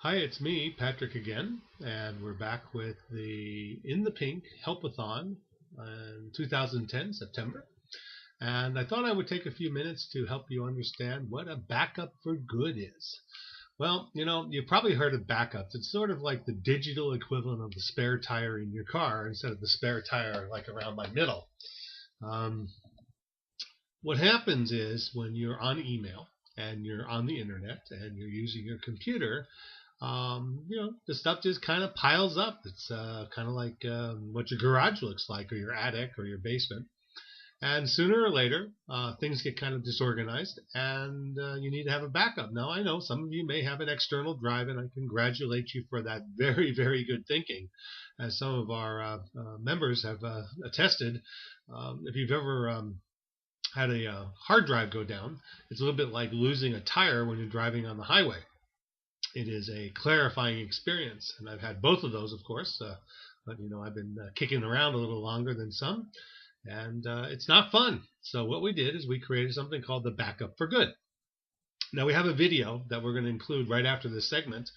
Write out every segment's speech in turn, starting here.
Hi, it's me, Patrick again, and we're back with the In the Pink Helpathon in 2010, September. And I thought I would take a few minutes to help you understand what a backup for good is. Well, you've probably heard of backups. It's sort of like the digital equivalent of the spare tire in your car instead of the spare tire like around my middle. Um, what happens is when you're on email and you're on the internet and you're using your computer, the stuff just kind of piles up. It's kind of like what your garage looks like, or your attic, or your basement. And sooner or later, things get kind of disorganized, and you need to have a backup. Now, I know some of you may have an external drive, and I congratulate you for that very, very good thinking. As some of our members have attested, if you've ever had a hard drive go down, it's a little bit like losing a tire when you're driving on the highway. It is a clarifying experience, and I've had both of those, of course. But I've been kicking around a little longer than some, and it's not fun. So what we did is we created something called the Backup for Good. Now we have a video that we're going to include right after this segment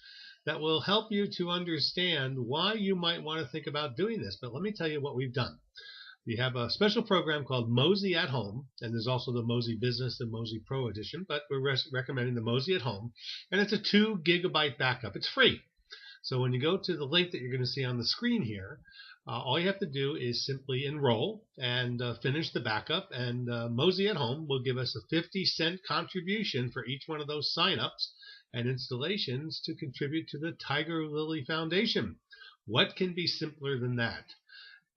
that will help you to understand why you might want to think about doing this. But let me tell you what we've done. We have a special program called Mozy at Home, and there's also the Mozy Business and Mozy Pro edition, but we're recommending the Mozy at Home, and it's a 2 gigabyte backup. It's free. So when you go to the link that you're going to see on the screen here, all you have to do is simply enroll and finish the backup, and Mozy at Home will give us a 50-cent contribution for each one of those signups and installations to contribute to the Tiger Lily Foundation. What can be simpler than that?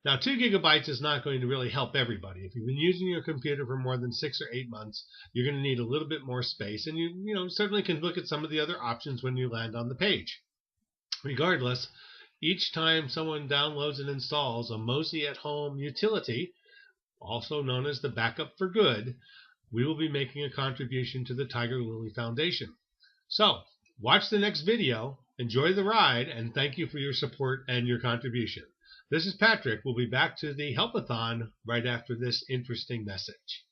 Now, 2 gigabytes is not going to really help everybody. If you've been using your computer for more than 6 or 8 months, you're going to need a little bit more space, and you certainly can look at some of the other options when you land on the page. Regardless, each time someone downloads and installs a Mozy at Home utility, also known as the Backup for Good, we will be making a contribution to the Tiger Lily Foundation. So, watch the next video, enjoy the ride, and thank you for your support and your contribution. This is Patrick. We'll be back to the Helpathon right after this interesting message.